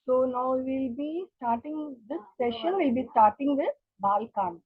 So now we'll be starting this session. We'll be starting with Balkan.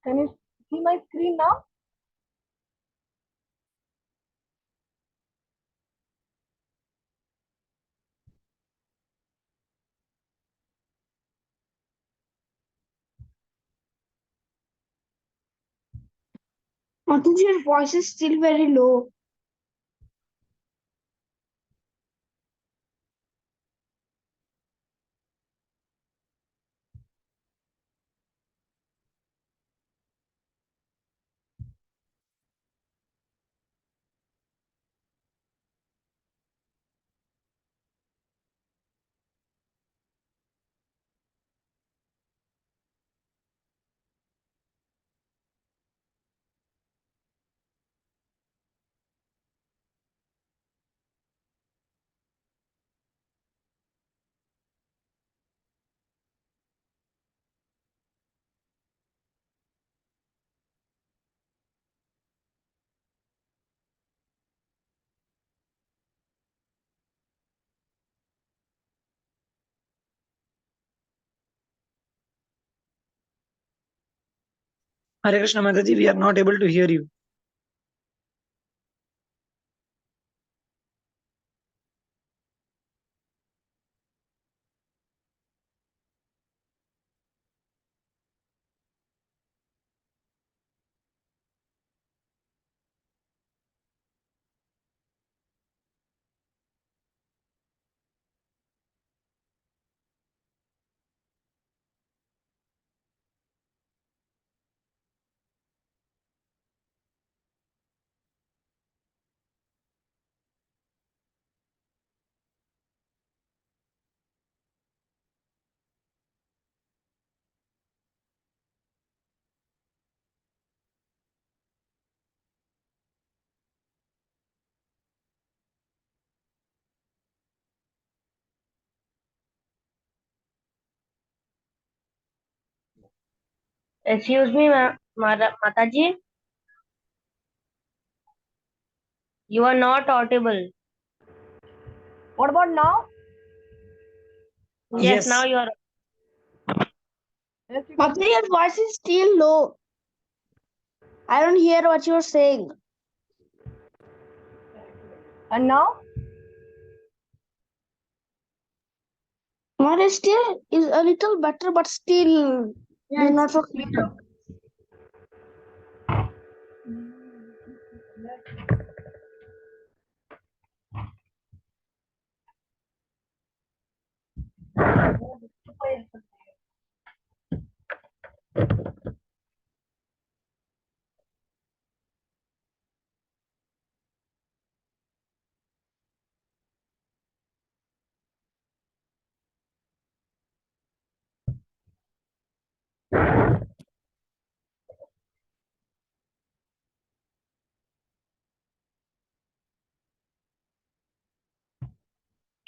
Can you see my screen now? Matuj, your voice is still very low. Hare Krishna Mataji, we are not able to hear you. Excuse me, Mataji, you are not audible. What about now? Yes, now Yes. you are. Yes, you can. Mataji, your voice is still low. I don't hear what you're saying. And now? What is still is a little better, but still is not so clear.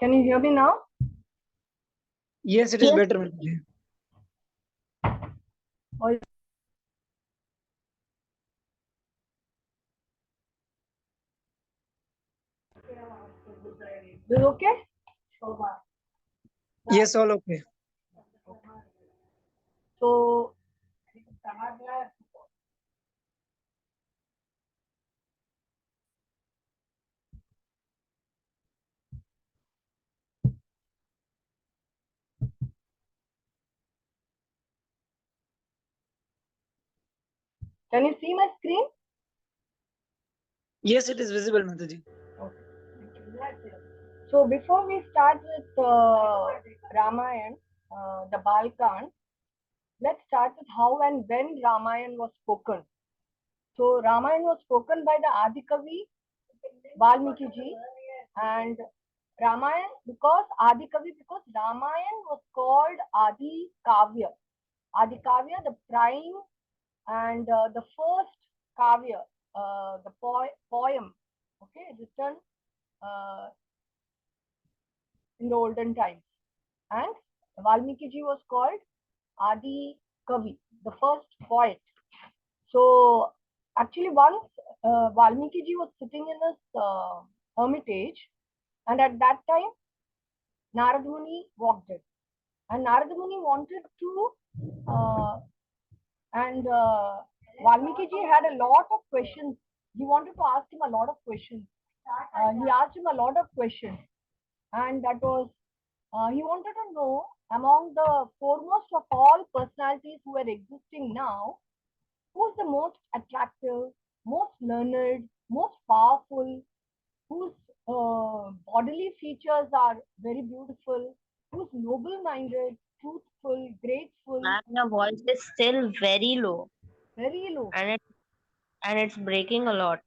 Can you hear me now? Yes, it is Yes. better, Mataji. Or is it okay? Yes, all okay. So can you see my screen? Yes, it is visible, Mataji. So before we start with Ramayan, the Balkan, let's start with how and when Ramayan was spoken. So Ramayan was spoken by the Adikavi Valmiki ji, and Ramayan because Adikavi, because Ramayan was called Adi Kavya. Adi Kavya, the prime and the first Kavya, the poem, okay, written in the olden times. And Valmiki ji was called Adi Kavi, the first poet. So actually once Valmiki ji was sitting in his hermitage, and at that time Narad Muni walked in, and Narad Muni wanted to and Valmiki ji had a lot of questions. He wanted to ask him a lot of questions. He asked him a lot of questions, and that was he wanted to know among the foremost of all personalities who are existing now, who's the most attractive, most learned, most powerful, whose bodily features are very beautiful, who's noble-minded, truthful, grateful, Ma'am, your voice is still very low, very low. and it's breaking a lot.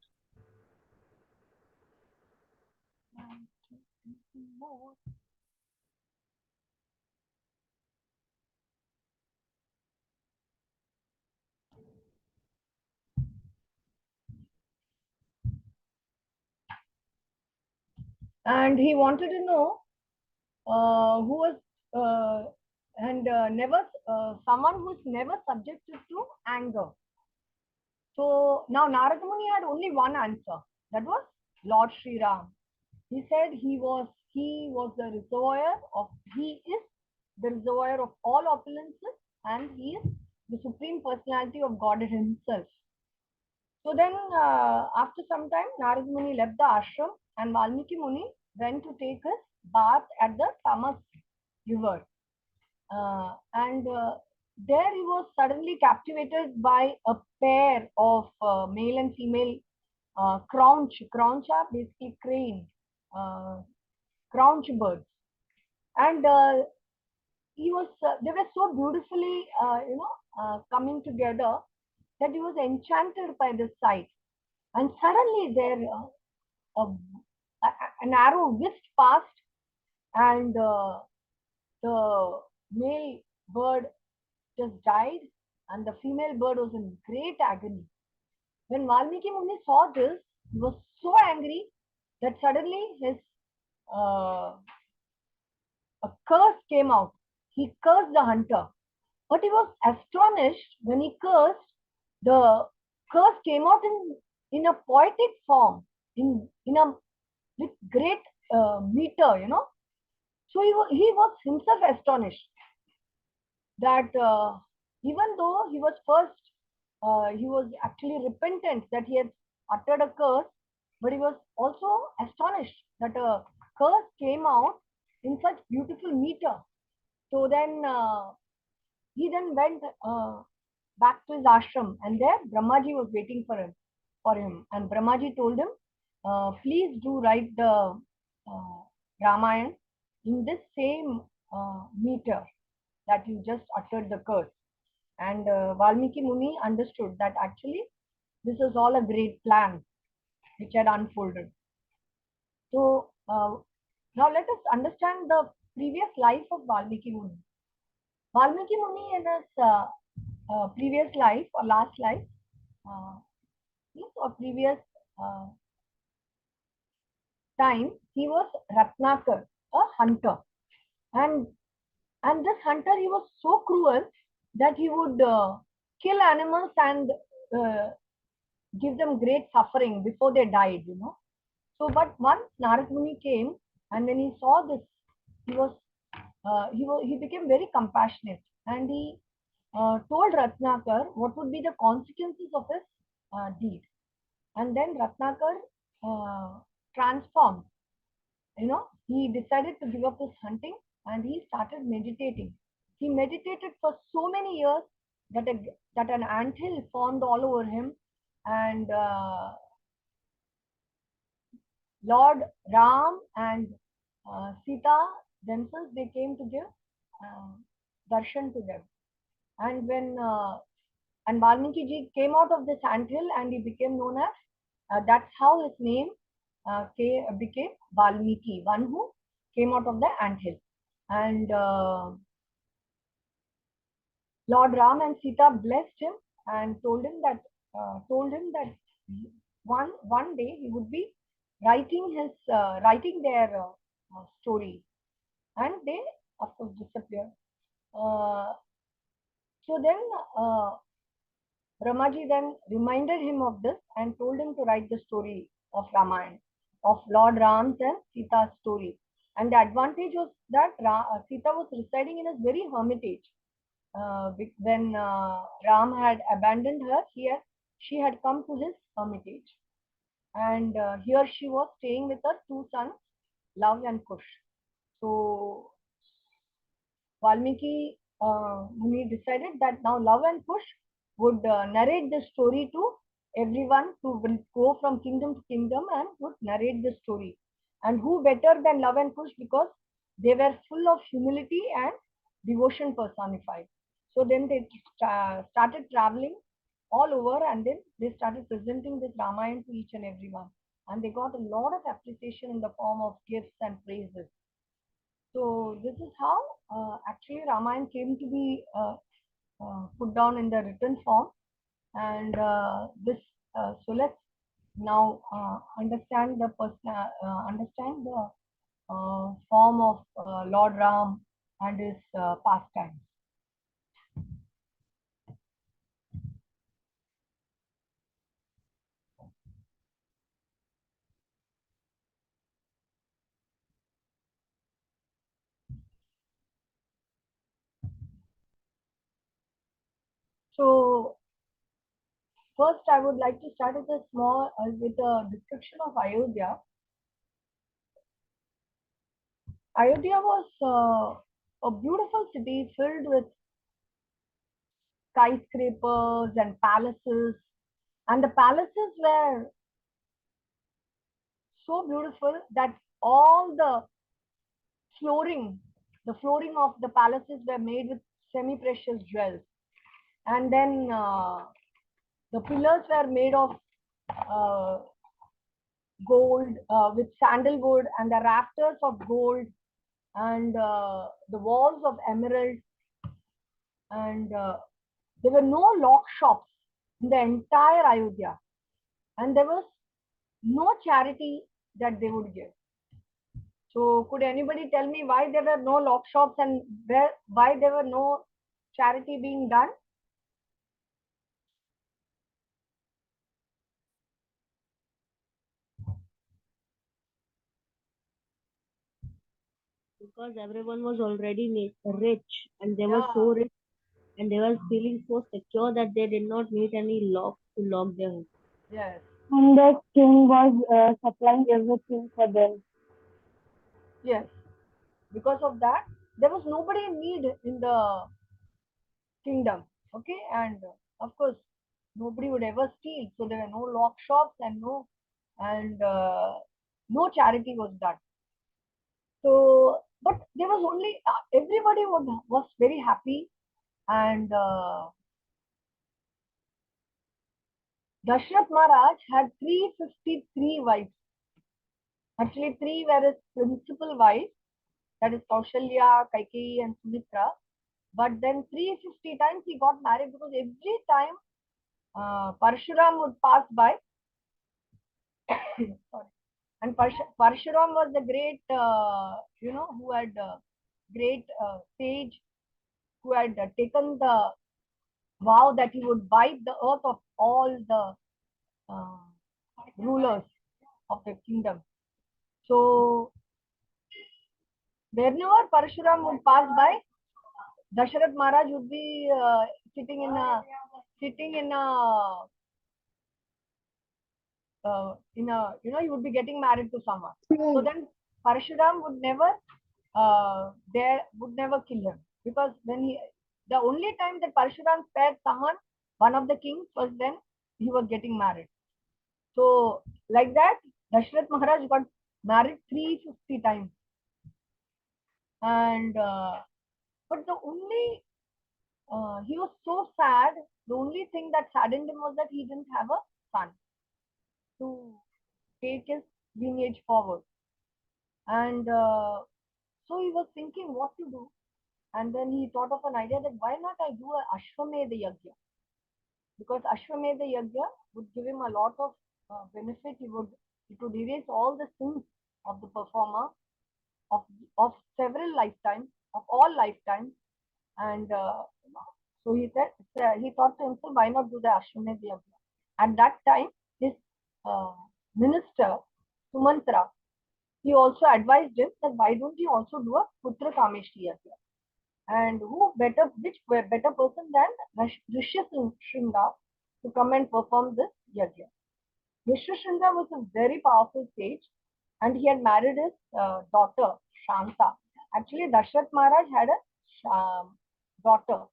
And he wanted to know who was never someone who's never subjected to anger. So now Narada Muni had only one answer. That was Lord Sri Ram. He said he was the reservoir of he is the reservoir of all opulences, and he is the Supreme Personality of God Himself. So then, after some time, Narad Muni left the ashram and Valmiki Muni went to take his bath at the Tamas river. And there he was suddenly captivated by a pair of male and female craunch. Craunch are basically crane, craunch birds. And they were so beautifully, coming together that he was enchanted by this sight. And suddenly there, an arrow whisked past, and the male bird just died, and the female bird was in great agony. When Valmiki Muni saw this, he was so angry that suddenly uh, a curse came out. He cursed the hunter. But he was astonished when he cursed. The curse came out in a poetic form, in a with great meter, So he was himself astonished that even though he was first, he was actually repentant that he had uttered a curse, but he was also astonished that a curse came out in such beautiful meter. So then he then went back to his ashram, and there Brahmaji was waiting for him. And Brahmaji told him, please do write the Ramayan in this same meter that you just uttered the curse. And Valmiki Muni understood that actually this was all a great plan which had unfolded. So now let us understand the previous life of Valmiki Muni. Valmiki Muni in his previous life or last life, or previous time, he was Ratnakar, a hunter. And this hunter, he was so cruel that he would kill animals and uh, give them great suffering before they died, So, but once Narad Muni came, and when he saw this, he was he became very compassionate, and he told Ratnakar what would be the consequences of his deed. And then Ratnakar transformed. He decided to give up his hunting, and he started meditating. He meditated for so many years that an anthill formed all over him, and Lord Ram and Sita themselves, they came to give darshan to them. And when and Valmiki ji came out of this anthill, and he became known as, that's how his name became Valmiki, one who came out of the anthill. And Lord Ram and Sita blessed him and told him that one day he would be writing their story, and they of course disappeared. So then Brahmaji then reminded him of this and told him to write the story of Ramayan, of Lord Ram's and Sita's story. And the advantage was that Sita was residing in a very hermitage. When Ram had abandoned her, she had come to his hermitage. And here she was staying with her two sons, Love and Kush. So Valmiki Muni decided that now Love and Kush would narrate the story to everyone, who will go from kingdom to kingdom and would narrate the story. And who better than Love and Kush, because they were full of humility and devotion personified. So then they started traveling all over, and then they started presenting this Ramayan to each and everyone. And they got a lot of appreciation in the form of gifts and praises. So this is how actually Ramayan came to be put down in the written form. And so let's now understand the form of Lord Ram and his pastimes. So first, I would like to start with a description of Ayodhya. Ayodhya was a beautiful city filled with skyscrapers and palaces, and the palaces were so beautiful that all the flooring of the palaces were made with semi-precious jewels, and then the pillars were made of uh, gold with sandalwood, and the rafters of gold, and the walls of emerald, and there were no lock shops in the entire Ayodhya, and there was no charity that they would give. So, could anybody tell me why there were no lock shops and why there were no charity being done? Because everyone was already rich, and they were Yeah. so rich, and they were feeling so secure that they did not need any lock to lock their house. Yes. And the king was supplying everything for them. Yes. Because of that, there was nobody in need in the kingdom. Okay, and of course, nobody would ever steal. So there were no lock shops and no charity was done. So, but there was only everybody was very happy, and Dashrath Maharaj had 353 wives. Actually, three were his principal wives, that is Kaushalya, Kaikeyi, and Sumitra. But then 350 times he got married, because every time Parshuram would pass by. Sorry. And Parshuram was the great, who had great sage, who had taken the vow that he would wipe the earth of all the uh, rulers of the kingdom. So whenever Parshuram would pass by, Dasharath Maharaj would be sitting in a he would be getting married to someone. So then Parshuram would never kill him, because the only time that Parshuram spared someone, one of the kings, was when he was getting married. So like that, Dashrath Maharaj got married 350 times, and but he was so sad. The only thing that saddened him was that he didn't have a son to take his lineage forward. And so he was thinking what to do. And then he thought of an idea that why not I do a Ashwamedha Yajna? Because Ashwamedha Yajna would give him a lot of benefit. It would erase all the sins of the performer of several lifetimes, of all lifetimes. And so he thought to himself, why not do the Ashwamedha Yajna? At that time, his minister, Sumantra, he also advised him that why don't you also do a Putra Kameshti Yajna? And which better person than Rishyashringa to come and perform this yajna? Rishyashringa was a very powerful sage, and he had married his daughter Shanta. Actually, Dashrath Maharaj had a daughter,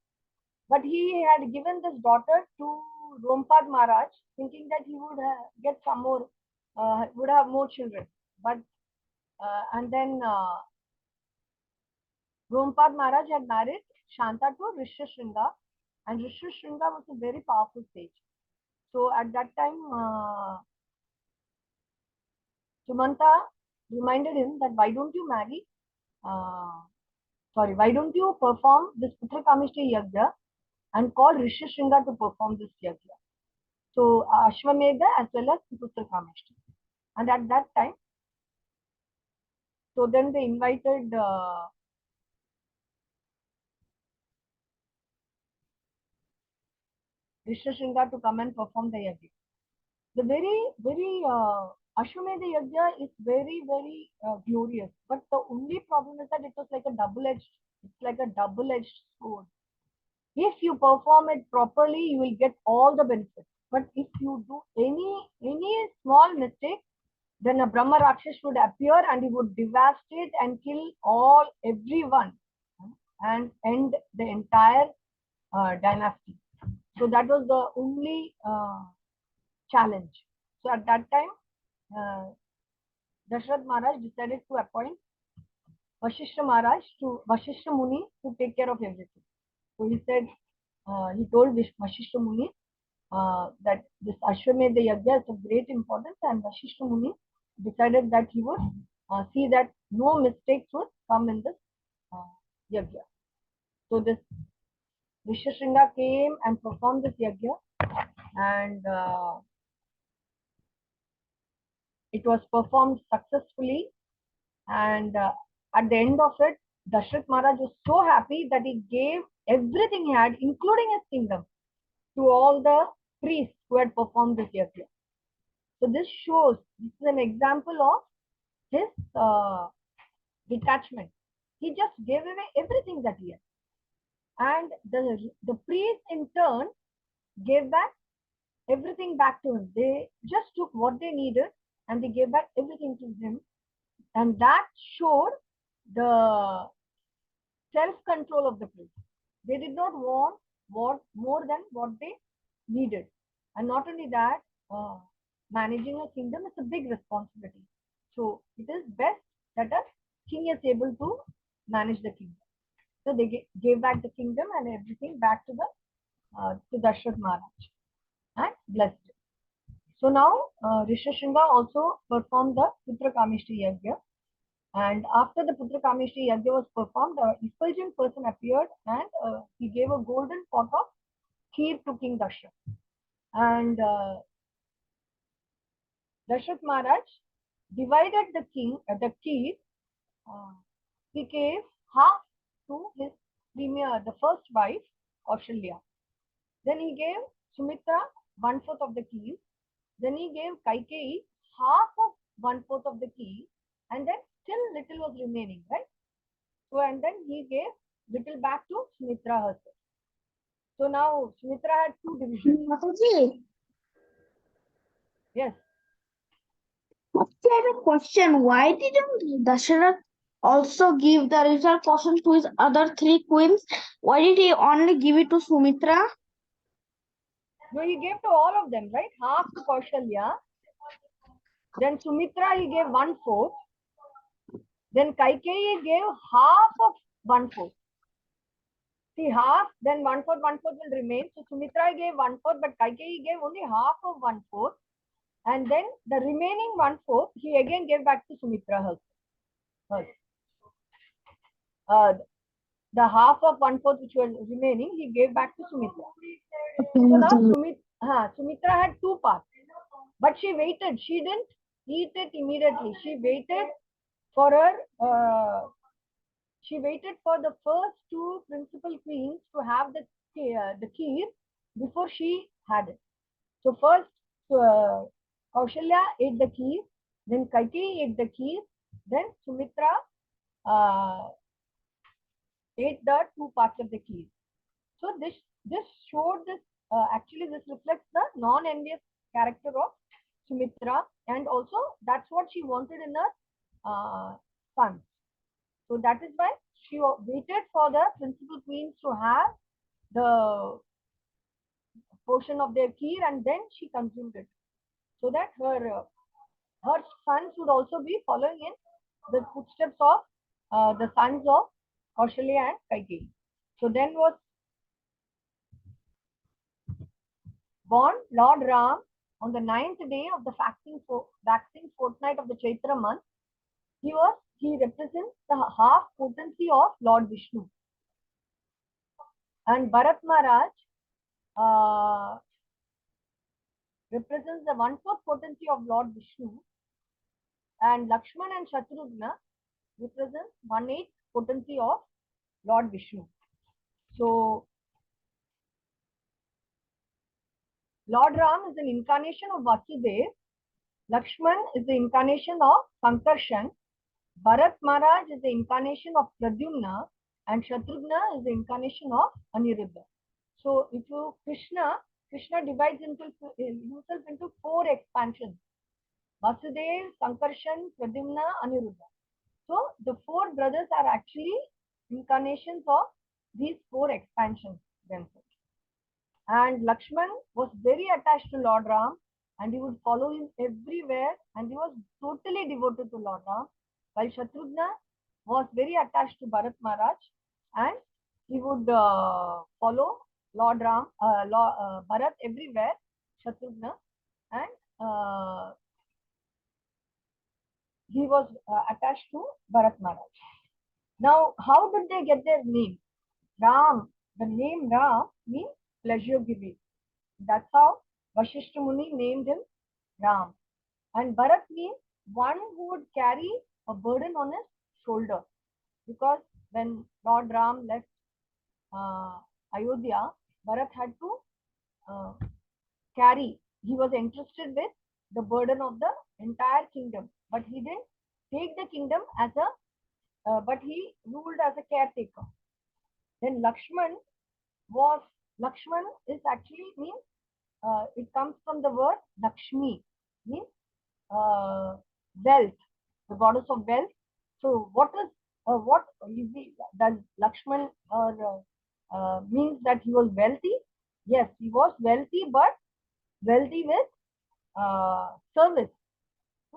but he had given this daughter to Rompad Maharaj, thinking that he would get some more, would have more children. But and then Rompad Maharaj had married Shanta to Rishyashringa, and Rishyashringa was a very powerful sage. So at that time, Sumanta reminded him that why don't you why don't you perform this Putra Kameshti Yajna and call Rishyashringa to perform this Yajna? So Ashwamedha as well as Putra Kameshti. And at that time, so then they invited Rishyashringa to come and perform the yajna. The very Ashwamedha Yajna is very glorious, but the only problem is that it was like a double-edged. It's like a double-edged sword. If you perform it properly, you will get all the benefits. But if you do any small mistake, then a Brahma Rakshas would appear and he would devastate and kill everyone and end the entire dynasty. So that was the only challenge. So at that time, Dashrath Maharaj decided to appoint Vasishtha Maharaj to Vasishtha Muni to take care of everything. So he said, he told Vasishtha Muni that this Ashwamedha Yajna is of great importance, and Vasishtha Muni decided that he would see that no mistakes would come in this Yajna. So this Rishashringa came and performed this Yajna, and it was performed successfully. And at the end of it, Dashrath Maharaj was so happy that he gave everything he had, including his kingdom, to all the priests who had performed this yajna. So this is an example of his detachment. He just gave away everything that he had. And the priests in turn gave back everything back to him. They just took what they needed and they gave back everything to him. And that showed the self-control of the priests. They did not want more than what they needed. And not only that, managing a kingdom is a big responsibility. So it is best that a king is able to manage the kingdom. So they gave back the kingdom and everything back to Dashrath Maharaj and blessed it. So now Rishashringa also performed the Putra Kamishti Yajna. And after the Putra Kamishti Yajna was performed, an effulgent person appeared and he gave a golden pot of kheer to King Dashrath. And Dashrath Maharaj divided the kheer. He gave half to his the first wife, Kaushalya. Then he gave Sumitra 1/4 of the kheer. Then he gave Kaikeyi half of 1/4 of the kheer, and then still little was remaining, right? So and then he gave little back to Sumitra herself. So now Sumitra had two divisions. Mataji, Yes. I have a question. Why didn't Dasharath also give the result portion to his other three queens? Why did he only give it to Sumitra? No, he gave to all of them, right? Half to Kaushalya. Then Sumitra he gave 1/4. Then Kaikeyi gave half of 1/4. See, half, then 1/4 will remain. So Sumitra gave 1/4, but Kaikeyi gave only half of 1/4. And then the remaining 1/4 he again gave back to Sumitra herself. The half of 1/4 which was remaining, he gave back to Sumitra. So now Sumitra had two parts, but she waited. She didn't eat it immediately. She waited for the first two principal queens to have the kheer before she had it. So first Kaushalya ate the kheer, then Kaikeyi ate the kheer, then Sumitra ate the two parts of the kheer. So this showed this actually this reflects the non-envious character of Sumitra, and also that's what she wanted in her son. So that is why she waited for the principal queens to have the portion of their kheer and then she consumed it, so that her sons would also be following in the footsteps of the sons of Kaushalya and Kaikeyi. So then was born Lord Ram on the 9th day of the waxing fortnight of the Chaitra month. He represents the half potency of Lord Vishnu. And Bharat Maharaj represents the 1/4 potency of Lord Vishnu. And Lakshman and Shatrugna represents 1/8 potency of Lord Vishnu. So Lord Ram is an incarnation of Vasudev. Lakshman is the incarnation of Sankarshan. Bharat Maharaj is the incarnation of Pradyumna, and Shatrugna is the incarnation of Aniruddha. So if you Krishna divides himself into 4 expansions: Vasudev, Sankarshan, Pradyumna, Aniruddha. So the 4 brothers are actually incarnations of these 4 expansions themselves. And Lakshman was very attached to Lord Ram, and he would follow him everywhere, and he was totally devoted to Lord Ram, while Shatrughna was very attached to Bharat Maharaj, and he would follow Lord Ram, Bharat everywhere, Shatrughna, and he was attached to Bharat Maharaj. Now, how did they get their name? Ram, the name Ram means pleasure giving. That's how Vashishta Muni named him Ram. And Bharat means one who would carry a burden on his shoulder. Because when Lord Ram left Ayodhya, Bharat had to carry. He was entrusted with the burden of the entire kingdom. But he didn't take the kingdom as but he ruled as a caretaker. Then Lakshman is actually means it comes from the word Lakshmi, means wealth, the goddess of wealth. So what does Lakshman means that he was wealthy? Yes, he was wealthy, but wealthy with service.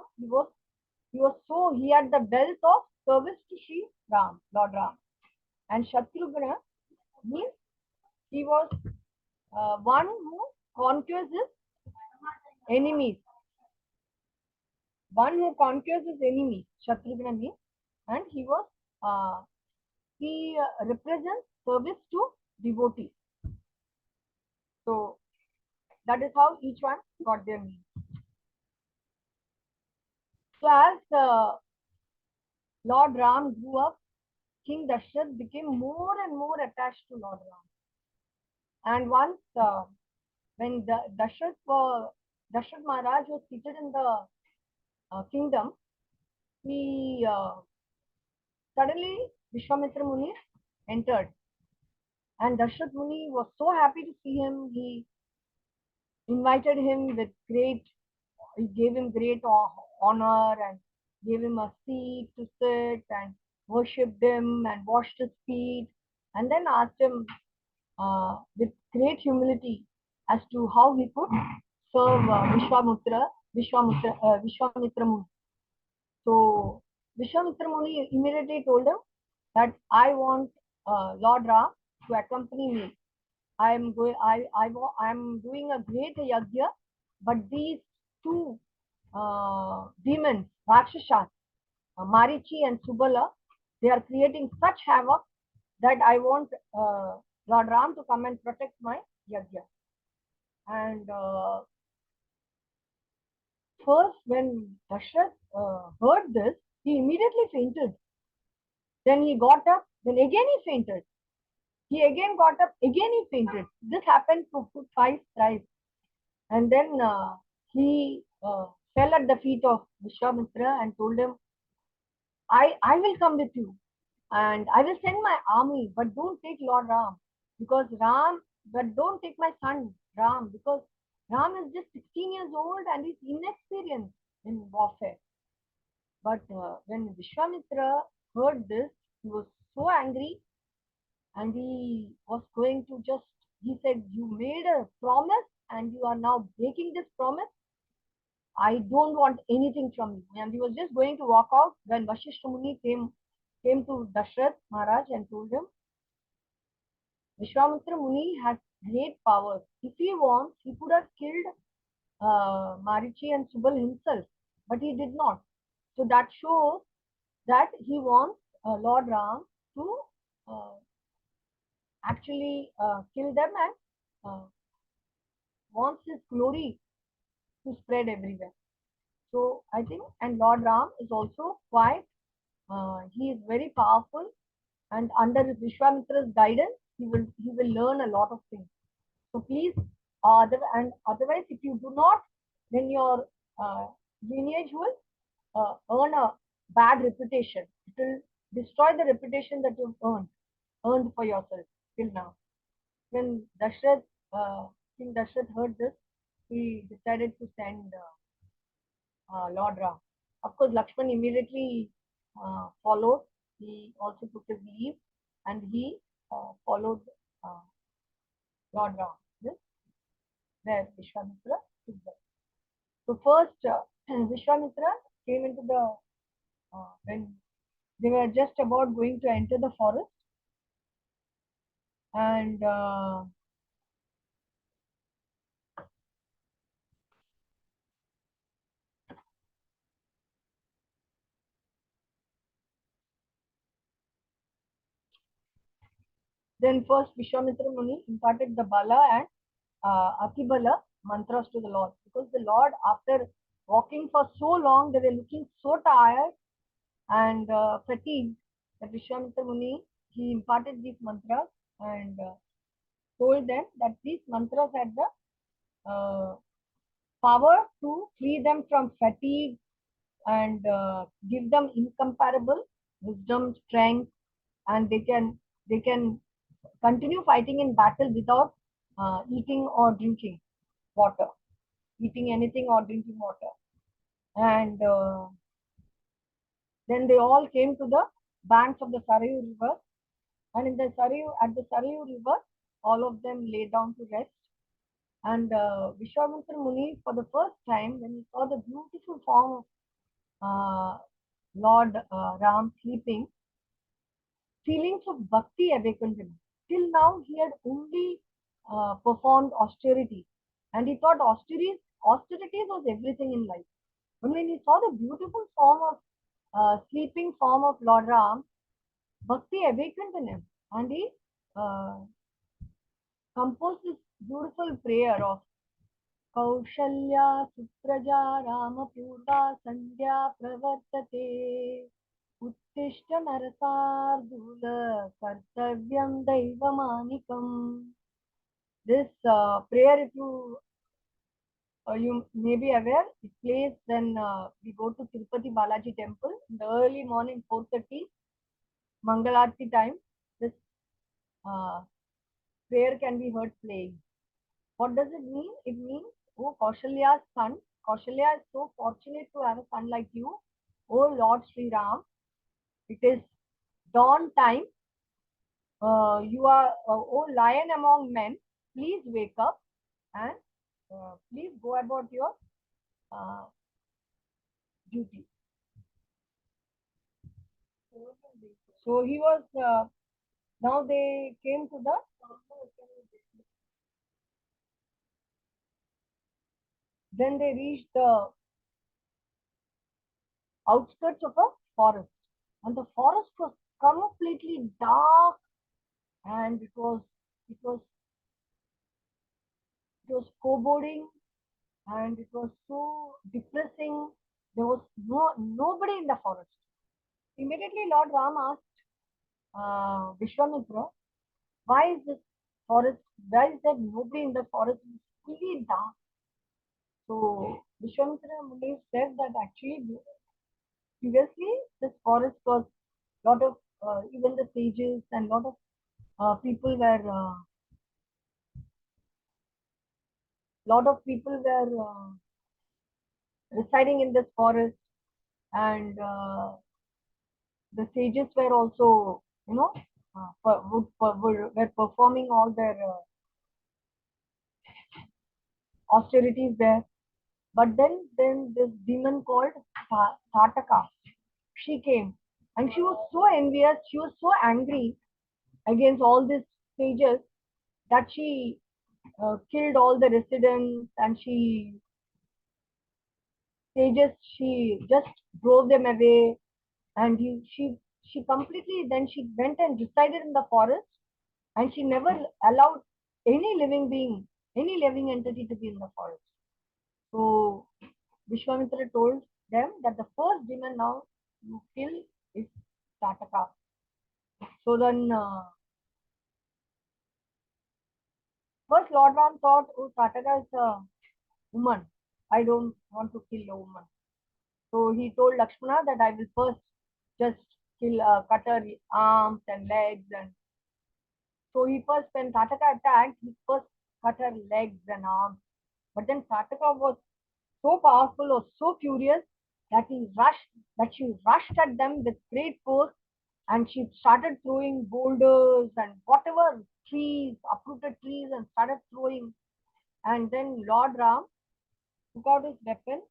He had the wealth of service to Sri Ram, Lord Ram. And Shatrughna means he was one who conquers his enemies. One who conquers his enemies, Shatrughna means, and he represents service to devotees. So that is how each one got their name. So as Lord Ram grew up, King Dashrath became more and more attached to Lord Ram. And once when Dashrath Maharaj was seated in the kingdom, he suddenly Vishwamitra Muni entered. And Dashrath Muni was so happy to see him. He invited him with he gave him great honor and gave him a seat to sit and worshipped him and washed his feet, and then asked him with great humility as to how he could serve Vishwamitra Muni. So Vishwamitra Muni immediately told him that I want Lord Ram to accompany me. I am doing a great yajna, but these 2 demons, Rakshasas, Marichi and Subala, they are creating such havoc that I want Lord Ram to come and protect my yajna. And first, when Dashrath heard this, he immediately fainted. Then he got up. Then again he fainted. He again got up. Again he fainted. This happened for 5 times. And then he fell at the feet of Vishwamitra and told him, I will come with you and I will send my army, but don't take Lord Ram but don't take my son Ram, because Ram is just 16 years old and he's inexperienced in warfare. But when Vishwamitra heard this, he was so angry and he was going to he said, you made a promise and you are now breaking this promise. I don't want anything from you. And he was just going to walk out when Vashishta Muni came to Dashrath Maharaj and told him, Vishwamitra Muni has great powers. If he wants, he could have killed Marichi and Subal himself, but he did not. So that shows that he wants Lord Ram to actually kill them and wants his glory to spread everywhere. So I think, and Lord Ram is also quite, he is very powerful, and under Vishwamitra's guidance, he will learn a lot of things. So please, otherwise, if you do not, then your lineage will earn a bad reputation. It will destroy the reputation that you've earned for yourself till now. when Dashrath, King Dashrath heard this, he decided to send Lord Ram. Of course, Lakshman immediately followed. He also took his leave and he followed uh, Lord Ram. This where Vishwamitra took them. So first, Vishwamitra came into the when they were just about going to enter the forest, and then first Vishwamitra Muni imparted the Bala and Atibala mantras to the Lord, because the Lord, after walking for so long, they were looking so tired and fatigued that Vishwamitra Muni, he imparted these mantras and told them that these mantras had the power to free them from fatigue and give them incomparable wisdom, strength, and they can continue fighting in battle without eating or drinking water, eating anything or drinking water. And then they all came to the banks of the Sarayu River, and in the at the Sarayu River, all of them lay down to rest. And Vishwamitra Muni, for the first time, when he saw the beautiful form of Lord Ram sleeping, feelings of bhakti awakened him. Till now, he had only performed austerity, and he thought austerities was everything in life. But when he saw the beautiful form of sleeping form of Lord Ram, bhakti awakened in him, and he uh, composed this beautiful prayer of Kaushalya Supraja रामपूर्वा सन्ध्या प्रवर्तते उत्तिष्ठ नरसार्दूल कर्तव्यं दैवमानिकम्. This prayer, if you may be aware, it plays when we go to Tirupati Balaji temple in the early morning 4:30 Mangalarti time. This prayer can be heard playing. What does it mean? It means, oh Kaushalya's son, Kaushalya is so fortunate to have a son like you. Oh Lord Sri Ram, it is dawn time. You are, oh lion among men, please wake up and please go about your uh, duty. So he was, now they came to the, then they reached the outskirts of a forest. And the forest was completely dark, and it was foreboding, and it was so depressing. There was nobody in the forest. Immediately Lord Ram asked Vishwamitra, why is this forest, why is there nobody in the forest? It's fully dark. So Vishwamitra Muni said that actually previously this forest was lot of even the sages and lot of people were residing in this forest, and the sages were also, were performing all their austerities there. But then this demon called Tataka, she came, and she was so envious, she was so angry against all these sages that she killed all the residents, and she just drove them away, and she completely, then she went and resided in the forest, and she never allowed any living being, any living entity to be in the forest. So Vishwamitra told them that the first demon now you kill is Tataka. So then first Lord Ram thought, oh, Tataka is a woman, I don't want to kill a woman. So he told Lakshmana that I will first just cut her arms and legs, and So he first, when Tataka attacked, he first cut her legs and arms. But then Tataka was so powerful or so furious that she rushed at them with great force, and she started throwing boulders and whatever trees, uprooted trees, and started throwing. And then Lord Ram took out his weapon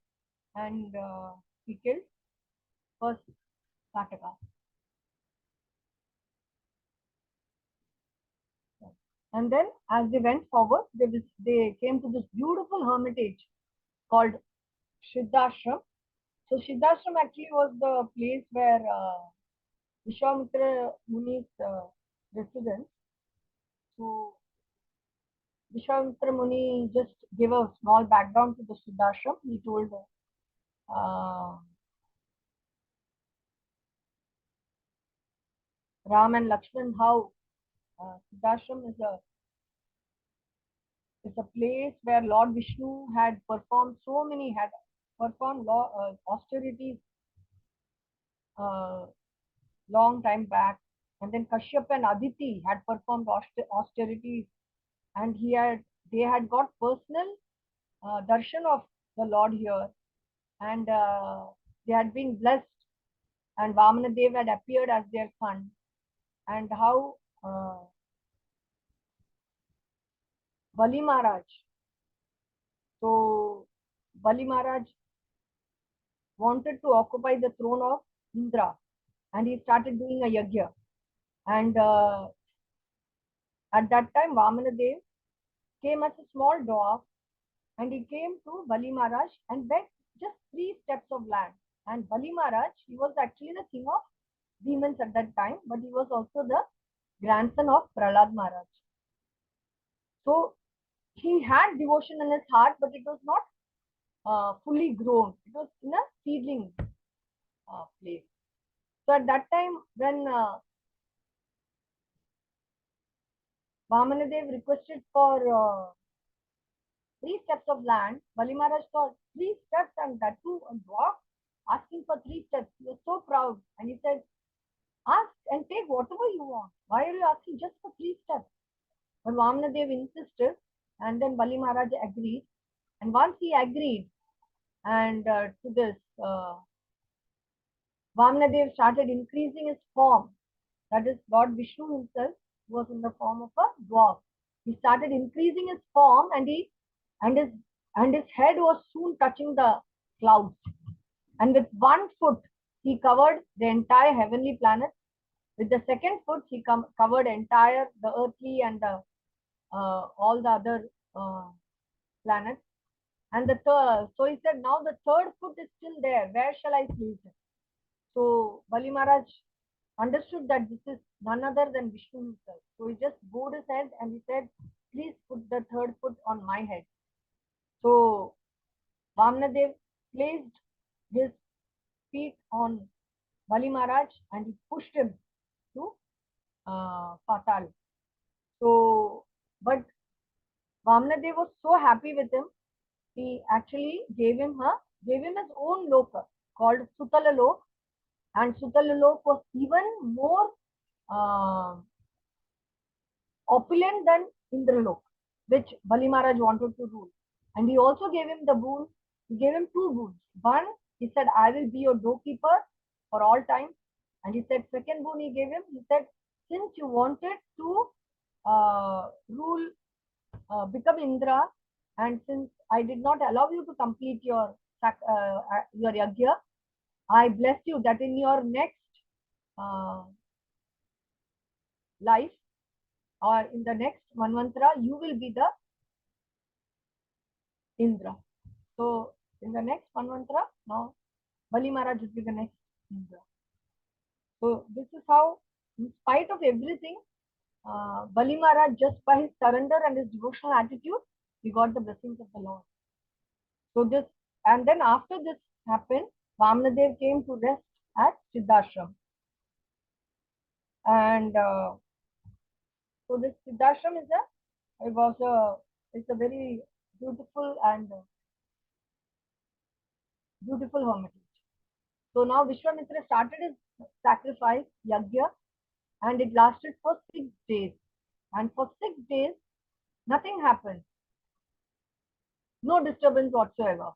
and he killed first Tataka. And then as they went forward, they came to this beautiful hermitage called Siddhashram. So Siddhashram actually was the place where Vishwamitra Muni's residence. So Vishwamitra Muni just gave a small background to the Siddhashram. He told Ram and Lakshman how Siddhashram is a place where Lord Vishnu had performed austerities long time back, and then Kashyap and Aditi had performed austerities, and they had got personal darshan of the Lord here, and they had been blessed, and Vamana Dev had appeared as their son, and how Bali Maharaj. So Bali Maharaj wanted to occupy the throne of Indra, and he started doing a yajna. And at that time, Vamana Dev came as a small dwarf, and he came to Bali Maharaj and begged just 3 steps of land. And Bali Maharaj, he was actually the king of demons at that time, but he was also the grandson of Prahlad Maharaj. So he had devotion in his heart, but it was not fully grown. It was in a seedling place. So at that time, when Vamanadev requested for 3 steps of land, Bali Maharaj thought 3 steps, and that too a dwarf asking for 3 steps. He was so proud, and he said, "Ask and take whatever you want. Why are you asking just for 3 steps?" But Vamanadev insisted, and then Bali Maharaj agreed. And once he agreed, and to this, Vamanadev started increasing his form. That is, Lord Vishnu himself was in the form of a dwarf. He started increasing his form, and his head was soon touching the clouds. And with 1 foot, he covered the entire heavenly planet. With the 2nd foot, he covered the earthly and all the other planets. And so he said, now the 3rd foot is still there. Where shall I place it? So Bali Maharaj understood that this is none other than Vishnu himself. So he just bowed his head and he said, "Please put the 3rd foot on my head." So Vamanadev placed his feet on Bali Maharaj and he pushed him to Patal. So, but Vamanadev was so happy with him, he actually gave him his own loka called Sutalalok, and Sutalalok was even more opulent than Indralok, which Bali Maharaj wanted to rule. And he also gave him he gave him 2 boons. One, he said, "I will be your doorkeeper for all time." And he said, second boon he gave him, he said, "Since you wanted to become Indra, and since I did not allow you to complete your yajna, I bless you that in your next life, or in the next Manvantara, you will be the Indra." So in the next Manvantara, now Bali Maharaj will be the next Indra. So this is how, in spite of everything, Bali Maharaj, just by his surrender and his devotional attitude, he got the blessings of the Lord. So this, and then after this happened, Vamanadev came to rest at Siddhashram. And so this Siddhashram it's a very beautiful and beautiful hermitage. So now Vishwamitra started his sacrifice, yajna, and it lasted for 6 days. And for 6 days, nothing happened. No disturbance whatsoever.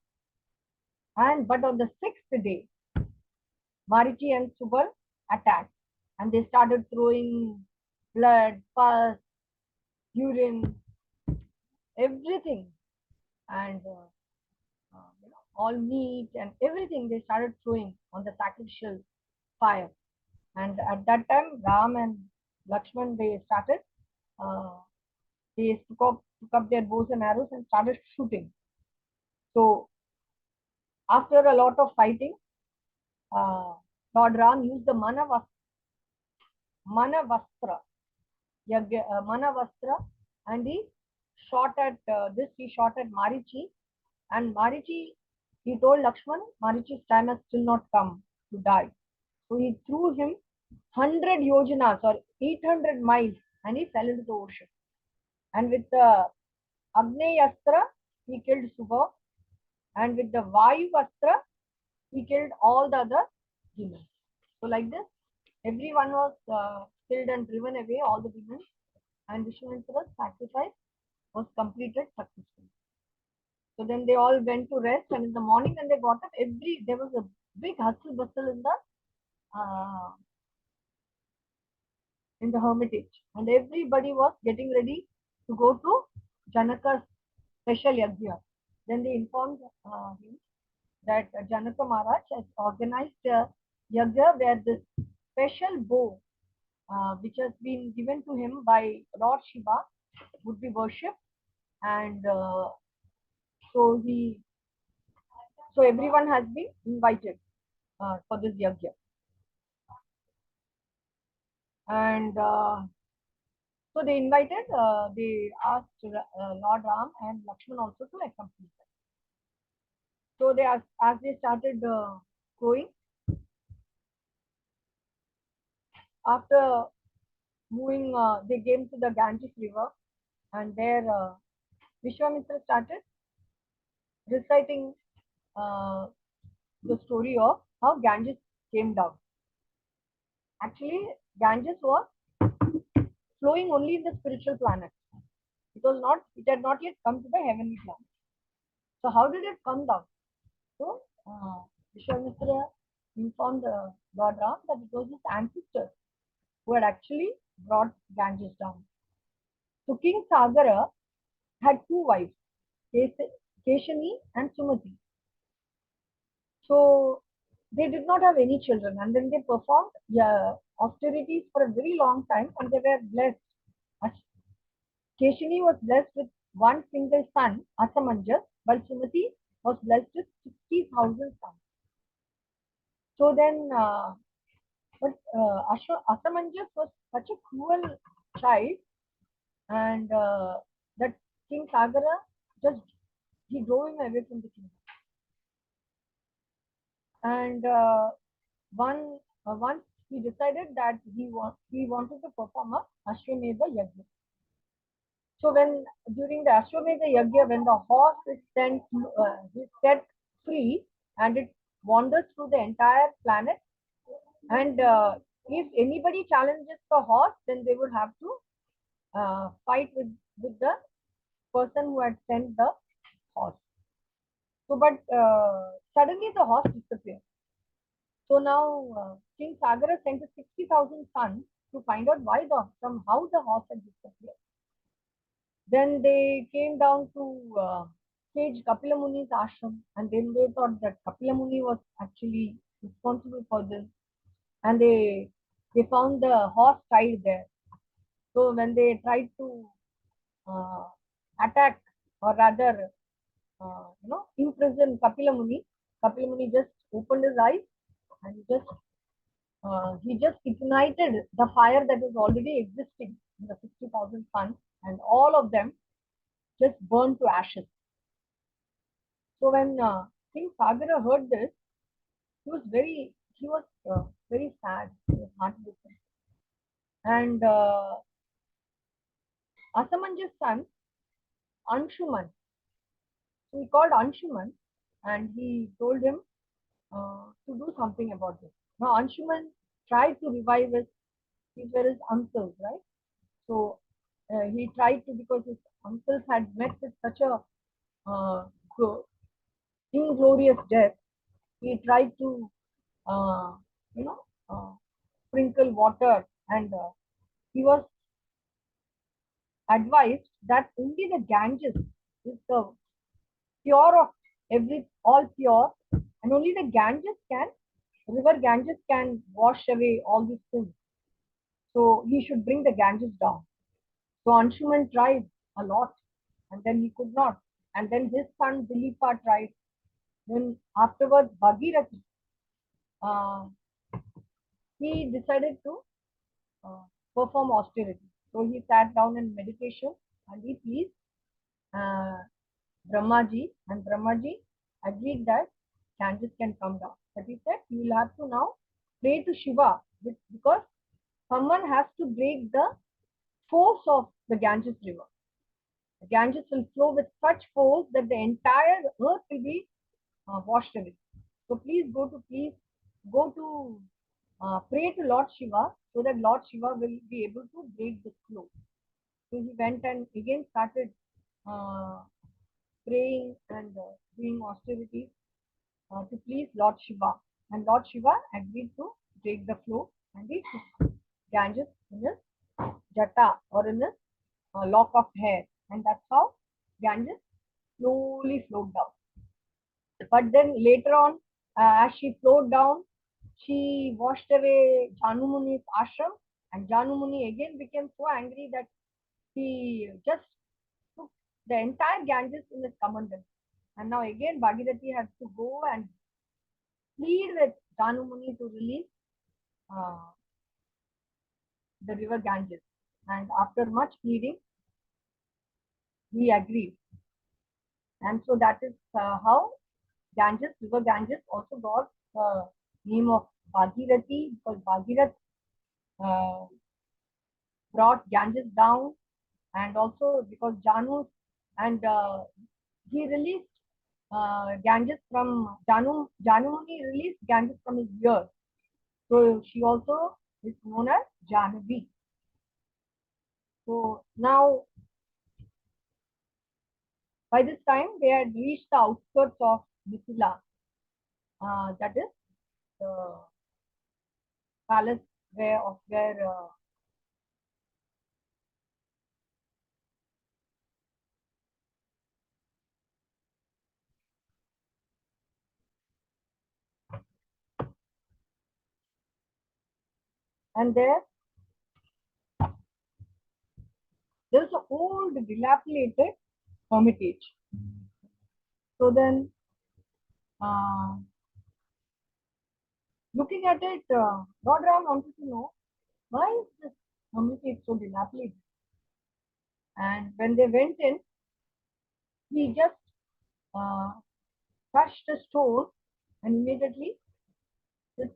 But on the 6th day, Marichi and Subal attacked. And they started throwing blood, pus, urine, everything. And all meat and everything they started throwing on the sacrificial fire. And at that time, Ram and Lakshman, they started, they took up their bows and arrows and started shooting. So after a lot of fighting, Lord Ram used the Manavastra, Manavastra, and he shot at Marichi. And Marichi, he told Lakshman, Marichi's time has still not come to die. So he threw him 100 yojanas or 800 miles and he fell into the ocean. And with the Agneyastra, he killed Subha. And with the Vayu Astra, he killed all the other demons. So like this, everyone was killed and driven away, all the demons. And Vishwamitra sacrifice was completed successfully. So then they all went to rest, and in the morning when they got up, there was a big hustle bustle in the hermitage, and everybody was getting ready to go to Janaka's special yajna. Then they informed him that Janaka Maharaj has organized a yajna where this special bow, which has been given to him by Lord Shiva, would be worshipped, and so everyone has been invited for this yajna. And so they asked Lord Ram and Lakshman also to accompany them. So as they started going, after moving, they came to the Ganges river, and there Vishwamitra started reciting the story of how Ganges came down. Actually, Ganges was flowing only in the spiritual planet. It had not yet come to the heavenly planet. So how did it come down? So Vishwamitra informed Lord Ram that it was his ancestors who had actually brought Ganges down. So King Sagara had two wives, Keshani and Sumati. So they did not have any children, and then they performed austerities for a very long time, and they were blessed. Keshani was blessed with one single son, Asamanjas, while Sumati was blessed with 60,000 sons. So then, Asamanjas was such a cruel child, and that King Sagara he drove him away from the kingdom. And once he decided that he wanted to perform a Ashwamedha Yajna. So during the Ashwamedha Yajna, when the horse is set free and it wanders through the entire planet, and if anybody challenges the horse, then they would have to fight with the person who had sent the horse. So, but suddenly the horse disappeared. So now King Sagara sent his 60,000 sons to find out how the horse had disappeared. Then they came down to sage Kapila Muni's ashram, and then they thought that Kapila Muni was actually responsible for this, and they found the horse tied there. So when they tried to attack, or rather, imprison Kapila Muni just opened his eyes and he just ignited the fire that was already existing in the 60,000 suns, and all of them just burned to ashes. So when King Sagara heard this, he was very sad. He was heartbroken. And Asamanja's son, Anshuman, so he called Anshuman and he told him to do something about this. Now Anshuman tried to revive these were his uncles, right? So he tried to, because his uncles had met with such a glo- inglorious death, he tried to, uh, you know, sprinkle water, and he was advised that only the Ganges is the pure of all pure, and only the river Ganges can wash away all these sins. So he should bring the Ganges down. So Anshuman tried a lot, and then he could not. And then his son Dilipa tried. Then afterwards, Bhagirathi, uh, he decided to uh, perform austerity. So he sat down in meditation and he pleased uh, Brahmaji, and Brahmaji agreed that Ganges can come down. But he said, you will have to now pray to Shiva, because someone has to break the force of the Ganges river. The Ganges will flow with such force that the entire earth will be washed away. So please go to pray to Lord Shiva, so that Lord Shiva will be able to break the flow. So he went and again started uh, praying and doing austerities to please Lord Shiva. And Lord Shiva agreed to break the flow, and he took Ganges in his jata, or in his lock of hair. And that's how Ganges slowly flowed down. But then later on, as she flowed down, she washed away Janumuni's ashram, and Janumuni again became so angry that he just took the entire Ganges in his commandant. And now again, Bhagirathi has to go and plead with Janumuni to release uh, the river Ganges. And after much pleading, he agreed. And so that is how river Ganges also got the name of Bhagirathi, because Bhagirath uh, brought Ganges down, and also because Janu, and he released Ganges from Janumuni released Ganges from his ear. So she also is known as Jahnavi. So now, by this time, they had reached the outskirts of Mithila, that is the palace where and there's an old dilapidated hermitage. So then, uh, looking at it, Lord Ram wanted to know, why is this hermitage so dilapidated? And when they went in, he just uh, touched a stone, and immediately this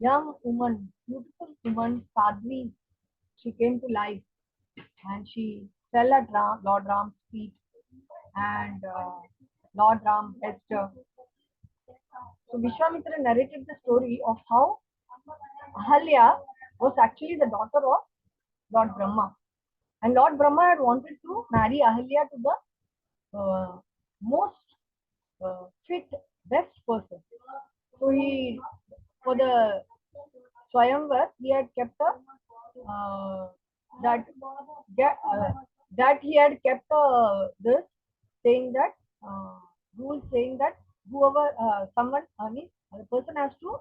young woman, beautiful woman, Sadhvi, she came to life, and she fell at Lord Ram's feet, and Lord Ram blessed her. So Vishwamitra narrated the story of how Ahalya was actually the daughter of Lord Brahma. And Lord Brahma had wanted to marry Ahalya to the most fit, best person. So for the Swayamvar, he had kept that that he had kept this saying that rule saying that whoever someone I mean the person has to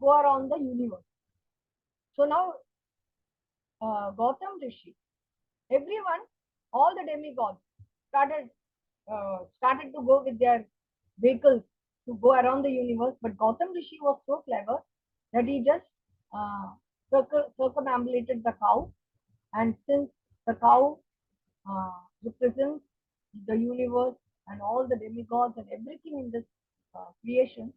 go around the universe. So now Gautam Rishi, everyone, all the demigods started to go with their vehicles to go around the universe. But Gautam Rishi was so clever that he just uh, circumambulated the cow, and since the cow represents the universe and all the demigods and everything in this creation,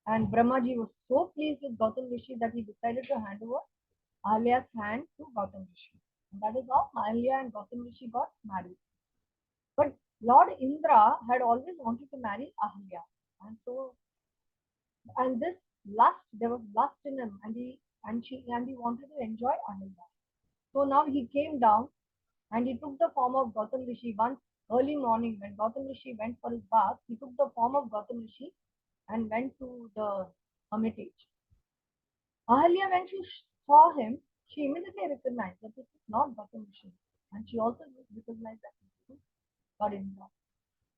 and Brahmaji was so pleased with Gautam Rishi that he decided to hand over Ahalya's hand to Gautam Rishi. And that is how Ahalya and Gautam Rishi got married. But Lord Indra had always wanted to marry Ahalya. And so, and this lust, there was lust in him, and he wanted to enjoy Ahalya. So now he came down and he took the form of Gautam Rishi. Once early morning, when Gautam Rishi went for his bath, he took the form of Gautam Rishi and went to the hermitage. Ahalya, when she saw him, she immediately recognized that this is not Gautam Rishi. And she also recognized that this is God Indra.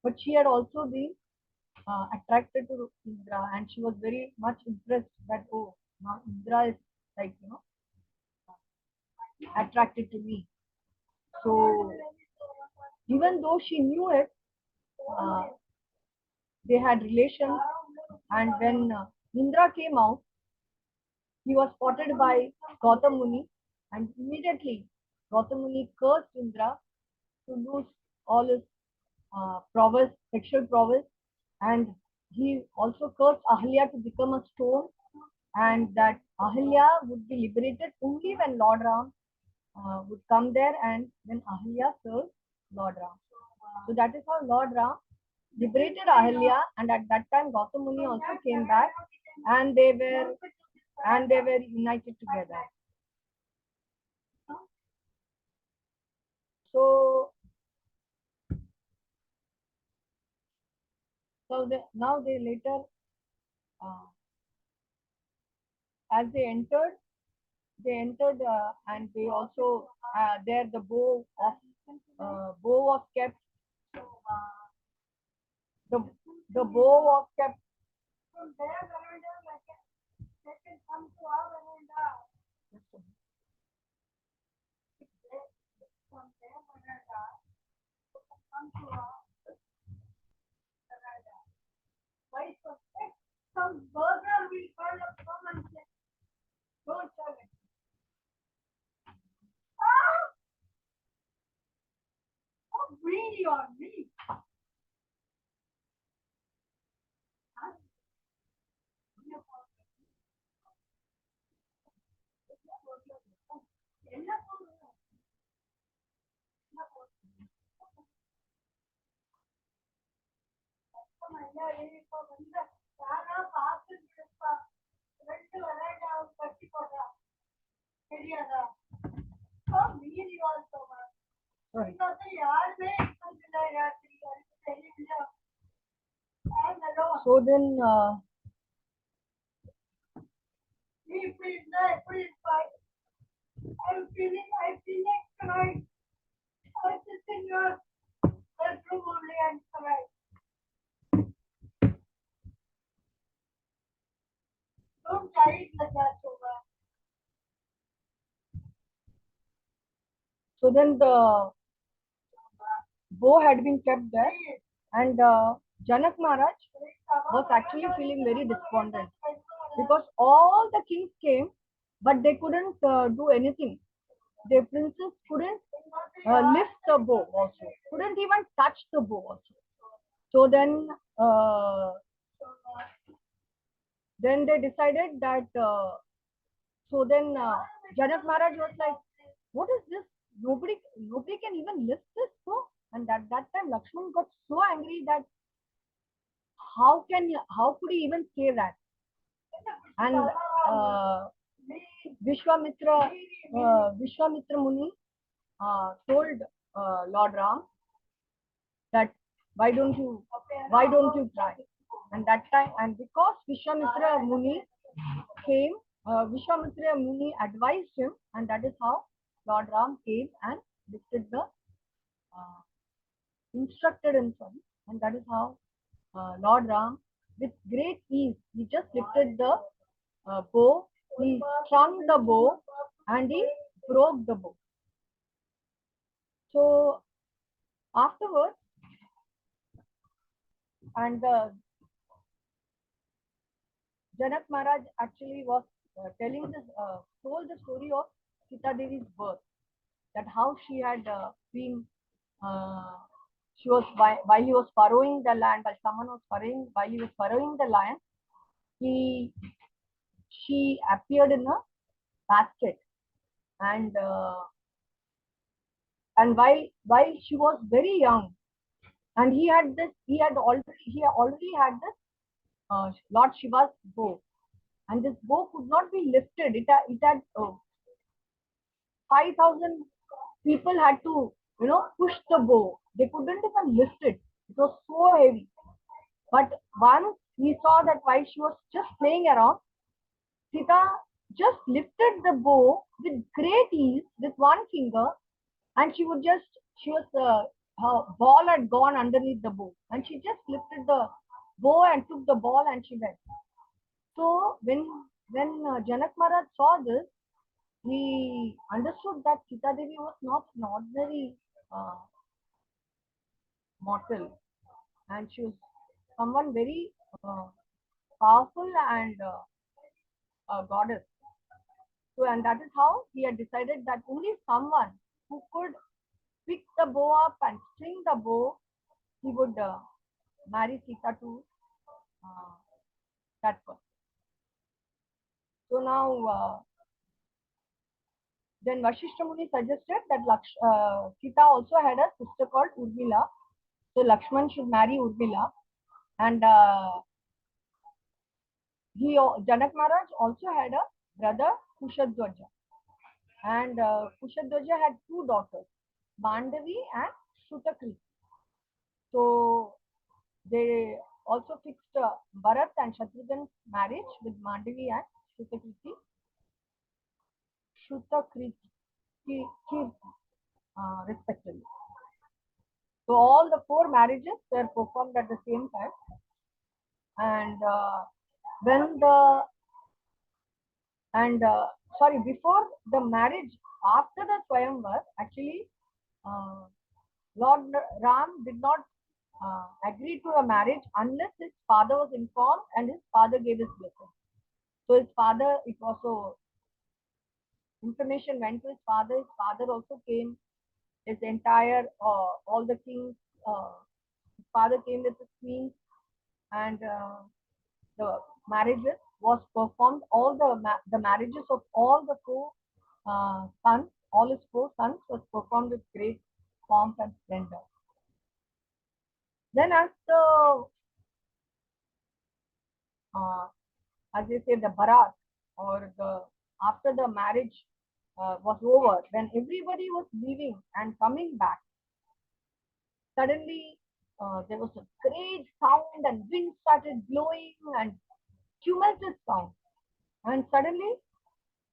But she had also been attracted to Indra, and she was very much impressed that, oh, now Indra is like, attracted to me. So even though she knew it, uh, they had relations, and when Indra came out, he was spotted by Gautam Muni, and immediately Gautam Muni cursed Indra to lose all his prowess, sexual prowess, and he also cursed Ahalya to become a stone, and that Ahalya would be liberated only when Lord Ram would come there, and then Ahalya served Lord Ram. So that is how Lord Ram liberated Ahalya, and at that time Gautam Muni also came back, and they were united together. So now they later, as they entered, and they also there the bow was kept. The the bow was kept. Some burger will burn up some and say, don't tell it. Ah! How greedy you are, me. Sorry. So then, I'm feeling tonight. I sit in your bedroom only and tonight. Don't carry it like that, Shobha. So then the bow had been kept there, and Janak Maharaj was actually feeling very despondent because all the kings came, but they couldn't do anything. The princess couldn't lift the bow also, couldn't even touch the bow also. So then they decided that. So then Janak Maharaj was like, "What is this? Nobody can even lift this bow." And at that time, Lakshman got so angry that how could he even say that? And Vishwamitra Muni told Lord Ram that why don't you try? And that time, and because Vishwamitra Muni came, Vishwamitra Muni advised him, and that is how Lord Ram came and lifted the instructed him, sorry, and that is how Lord Ram, with great ease, he just lifted the bow, he strung the bow, and he broke the bow. So afterwards, and Janak Maharaj actually was told the story of Sita Devi's birth, that how she had been, she was while he was furrowing the land, while he was furrowing the land, she appeared in a basket, and while she was very young, and he already had this Lord Shiva's bow, and this bow could not be lifted. It had 5,000 people had to, push the bow. They couldn't even lift it. It was so heavy. But once he saw that while she was just playing around, Sita just lifted the bow with great ease with one finger, and she was, her ball had gone underneath the bow, and she just lifted the bow and took the ball and she went. So when Janak Maharaj saw this, he understood that Sita Devi was not an ordinary uh, mortal, and she was someone very powerful and a goddess. So, and that is how he had decided that only someone who could pick the bow up and string the bow, he would marry Sita to uh, that person. So now, then Vashishta Muni suggested that Sita also had a sister called Urmila. So Lakshman should marry Urmila, and Janak Maharaj also had a brother Kushadwaja, and Kushadwaja had two daughters, Mandavi and Shutakriti. So they also fixed Bharat and Shatrughan's marriage with Mandavi and Shutakriti, respectively. So all the four marriages were performed at the same time, and when the and sorry, before the marriage, after the Swayamvar, actually, uh, Lord Ram did not agree to a marriage unless his father was informed and his father gave his blessing. So his father, it also information went to his father. His father also came. His entire all the kings. His father came with his queens, and the marriages was performed. All the marriages of all the four sons, all his four sons, was performed with great pomp and splendor. Then, as they say, the Bharat, or the after the marriage was over, when everybody was leaving and coming back, suddenly there was a great sound and wind started blowing and tumultuous sound. And suddenly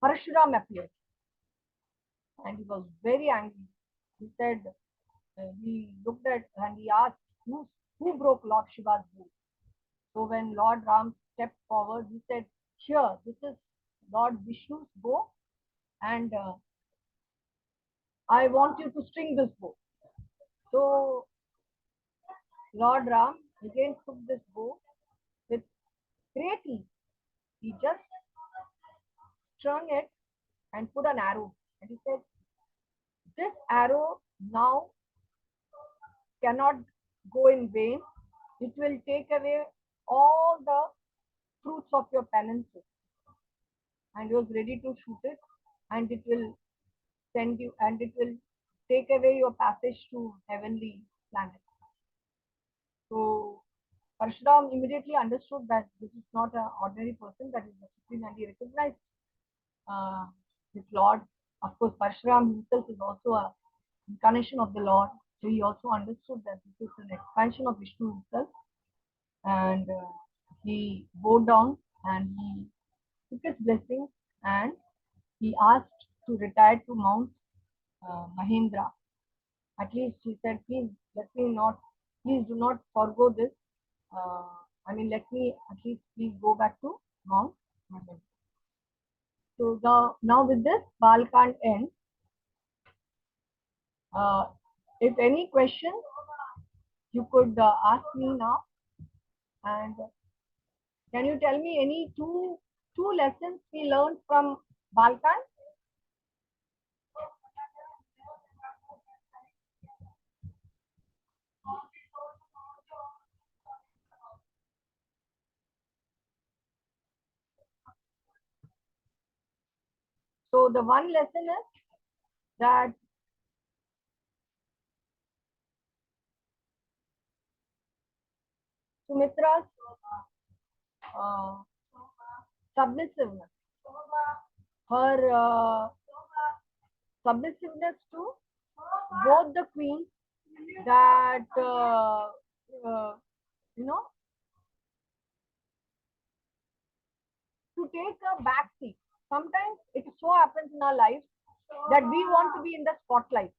Parshuram appeared and he was very angry. He said, he looked at and he asked, who broke Lord Shiva's bow? So when Lord Ram stepped forward, he said, here, this is Lord Vishnu's bow, and I want you to string this bow. So Lord Ram again took this bow with great ease. He just strung it and put an arrow. And he said, this arrow now cannot go in vain. It will take away all the fruits of your penances. And he was ready to shoot it, and it will send you, and it will take away your passage to heavenly planet. So Parshuram immediately understood that this is not an ordinary person, that is the supreme, and he recognized his Lord. Of course, Parshuram himself is also an incarnation of the Lord. So he also understood that this is an expansion of Vishnu himself. And he bowed down and he took his blessings, and he asked to retire to Mount Mahendra. At least he said, please please do not forego this. Let me at least please go back to Mount Mahendra. So now with this, Bal can't end. If any question, you could ask me now. And can you tell me any two lessons we learned from Balkan? So the one lesson is that Sumitra's submissiveness, her submissiveness to both the queens, that you know, to take a back seat. Sometimes it so happens in our lives that we want to be in the spotlight,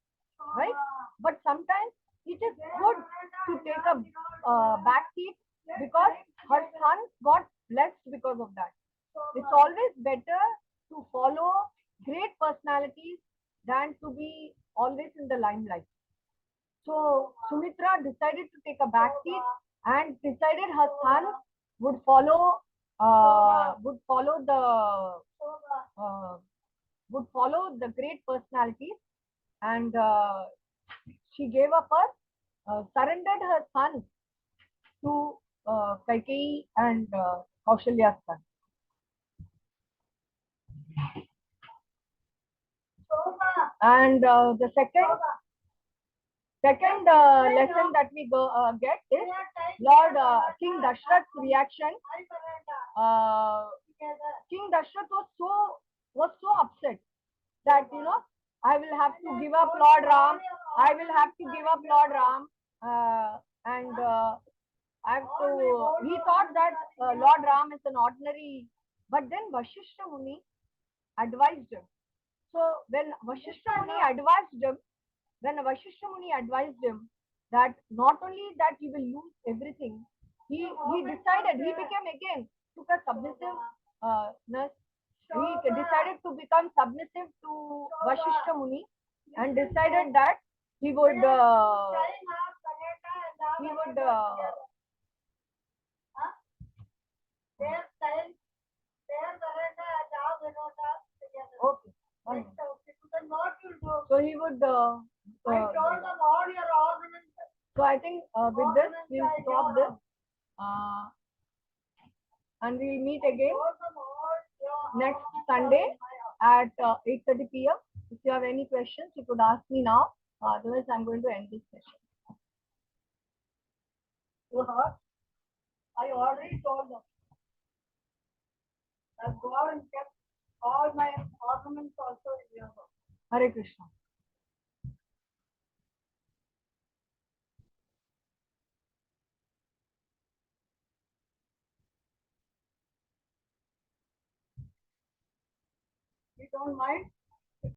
right? But sometimes it is good to take a back seat because her son got blessed because of that. It's always better to follow great personalities than to be always in the limelight. So Sumitra decided to take a back seat and decided her son would follow uh, the great personalities, and she gave up surrendered her son to Kaikeyi and Kaushalya's son. And the second lesson that we get is Lord King Dashrath's reaction. King Dashrath was so upset that, you know, I will have to give up Lord Ram. I will have to give up Lord Ram, and I have to. He thought that Lord Ram is an ordinary, but then Vashishta Muni advised him. So when Vashishta Muni advised him that not only that he will lose everything, he decided, he became again, took a submissiveness. He decided to become submissive to Vashishta Muni and decided that he would okay. So he would. So I think with this we'll stop this, and we'll meet again next Sunday at 8:30 p.m. If you have any questions, you could ask me now. Otherwise, I'm going to end this session. I already told them that God and kept all my ornaments also in your house. Hare Krishna. You don't mind?